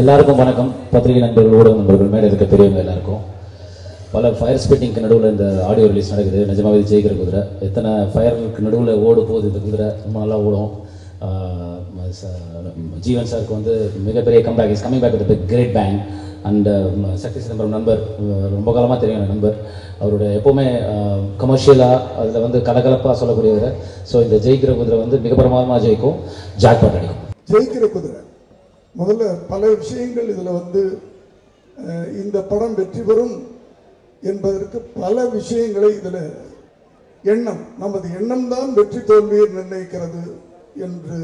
எல்லாருக்கும் வணக்கம். பத்திரிகை நண்பர்கள், ஊடக நண்பர்கள், மேலே இருக்க பெரியவங்க எல்லாருக்கும். பல ஃபயர் ஸ்பிட்டிங்க்கு நடுவில் இந்த ஆடியோ ரிலீஸ் நடக்குது. நிஜமாவே ஜெயிக்கிற குதிரை. எத்தனை ஃபயருக்கு நடுவில் ஓடு போகுது இந்த குதிரை. ரொம்ப நல்லா ஓடும். ஜீவன் சாருக்கு வந்து மிகப்பெரிய comeback, is coming back with big great bang. And Shakti Chidambaram நண்பர், ரொம்ப காலமாக தெரியும் அந்த நண்பர். அவருடைய எப்போவுமே கமர்ஷியலாக அதில் வந்து கலகலப்பாக சொல்லக்கூடியவர். ஸோ இந்த ஜெயிக்கிற குதிரை வந்து மிக பிரமாதமாக ஜெயிக்கும், ஜாக்பாட் அடிக்கும். ஜெயிக்கிற குதிரை முதல்ல பல விஷயங்கள் இதில் வந்து இந்த படம் வெற்றி பெறும் என்பதற்கு பல விஷயங்களை இதில் எண்ணம், நமது எண்ணம் தான் வெற்றி தோல்வியை நிர்ணயிக்கிறது என்று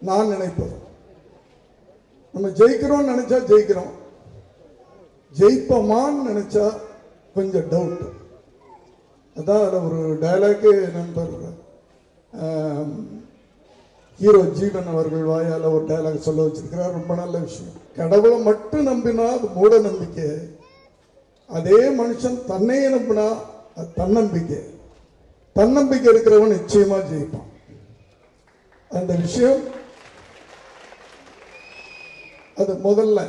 நான் நினைப்பது. நம்ம ஜெயிக்கிறோம் நினைச்சா ஜெயிக்கிறோம், ஜெயிப்போமான்னு நினைச்சா கொஞ்சம் டவுட். அதான் அதில் ஒரு டயலாக்கு நண்பர் ஹீரோ ஜீவன் அவர்கள் வாயால் ஒரு டயலாக் சொல்ல வச்சிருக்கிறார். ரொம்ப நல்ல விஷயம். கடவுளை மட்டும் நம்பினா அது மூட நம்பிக்கை, அதே மனுஷன் தன்னையே நம்பினா அது தன்னம்பிக்கை. தன்னம்பிக்கை இருக்கிறவன் நிச்சயமா ஜெயிப்பான். அந்த விஷயம் அது முதல்ல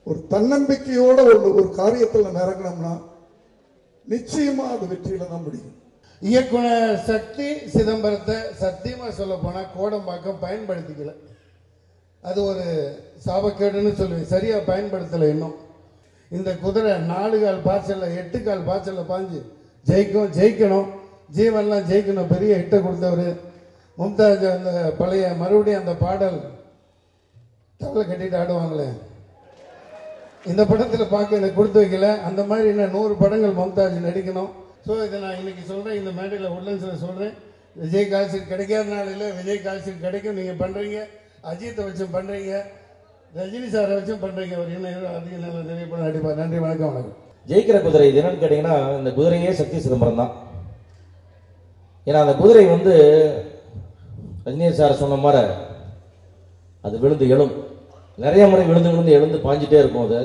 ஒரு தன்னம்பிக்கையோட ஒரு காரியத்தில் நம்ம இறங்கினோம்னா நிச்சயமா அது வெற்றியில தான் முடியும். இயக்குனர் சக்தி சிதம்பரத்தை சத்தியமா சொல்ல போனா கோடம்பாக்கம் பயன்படுத்திக்கல. அது ஒரு சாபக்கேடுன்னு சொல்லுவேன். சரியா பயன்படுத்தலை. இன்னும் இந்த குதிரை 4 கால் பாய்ச்சல்ல 8 கால் பாய்ச்சல்ல பாஞ்சு ஜெயிக்கணும். ஜீவன்லாம் ஜெயிக்கணும். பெரிய ஹிட்டை கொடுத்தவர். மும்தாஜ் அந்த பழைய மறுபடியும் அந்த பாடல் தவளை கட்டிட்டு ஆடுவாங்களே, இந்த படத்தில் பார்க்க எனக்கு கொடுத்து வைக்கல. அந்த மாதிரி இன்னும் 100 படங்கள் மும்தாஜ் நடிக்கணும். ஸோ இதை நான் இன்னைக்கு சொல்கிறேன், இந்த மேடையில் உட்லன்ஸில் சொல்கிறேன். விஜய் கால்ஷீட் கிடைக்காத நாளில் விஜய் கால்ஷீட் கிடைக்கும். நீங்கள் பண்ணுறீங்க, அஜித்தை வச்சும் பண்ணுறீங்க, ரஜினி சாரை வச்சும் பண்ணுறீங்க. அவர் இன்னும் அதிக நல்ல நிறைய படம் நடிப்பார். நன்றி, வணக்கம். வணக்கம். ஜெயிக்கிற குதிரை இது என்னன்னு கேட்டிங்கன்னா, இந்த குதிரையே சக்தி சிதம்பரம் தான். ஏன்னா அந்த குதிரை வந்து ரஜினி சார் சொன்ன மாதிரி அது விழுந்து எழும், நிறைய முறை விழுந்து எழுந்து பாஞ்சிட்டே இருக்கும். அது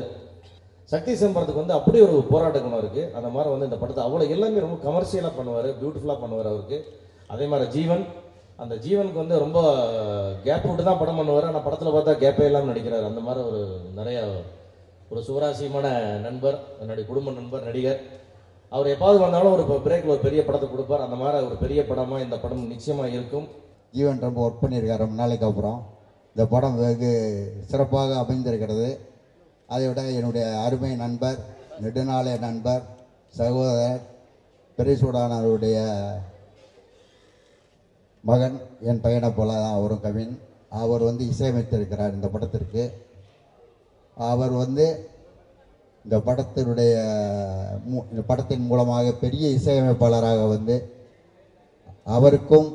சக்தி சிதம்பரத்துக்கு வந்து அப்படி ஒரு போராட்ட குணம் இருக்குது. அந்த மாதிரி வந்து இந்த படத்தை அவ்வளோ எல்லாமே ரொம்ப கமர்ஷியலாக பண்ணுவார், பியூட்டிஃபுல்லாக பண்ணுவார் அவருக்கு. அதே மாதிரி ஜீவன், அந்த ஜீவனுக்கு வந்து ரொம்ப கேப் விட்டு தான் படம் பண்ணுவார். ஆனால் படத்தில் பார்த்தா கேப்பே இல்லாமல் நடிக்கிறார். அந்த மாதிரி ஒரு நிறைய ஒரு சுவராசியமான நண்பர், என்னுடைய குடும்ப நண்பர், நடிகர். அவர் எப்பாவது வந்தாலும் ஒரு பிரேக்கில் ஒரு பெரிய படத்தை கொடுப்பார். அந்த மாதிரி ஒரு பெரிய படமாக இந்த படம் நிச்சயமாக இருக்கும். ஜீவன் ரொம்ப ஒர்க் பண்ணியிருக்கார். ரொம்ப நாளைக்கு அப்புறம் இந்த படம் வெகு சிறப்பாக அமைந்திருக்கிறது. அதை விட என்னுடைய அருமை நண்பர், நெடுநாளைய நண்பர், சகோதரர் பெரியசூடானவருடைய மகன், என் பையனை போல தான் அவரும் கவின். அவர் வந்து இசையமைத்திருக்கிறார் இந்த படத்திற்கு. அவர் வந்து இந்த படத்தின் மூலமாக பெரிய இசையமைப்பாளராக வந்து அவருக்கும்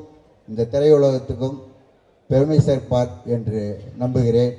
இந்த திரையுலகத்துக்கும் பெருமை சேர்ப்பார் என்று நம்புகிறேன்.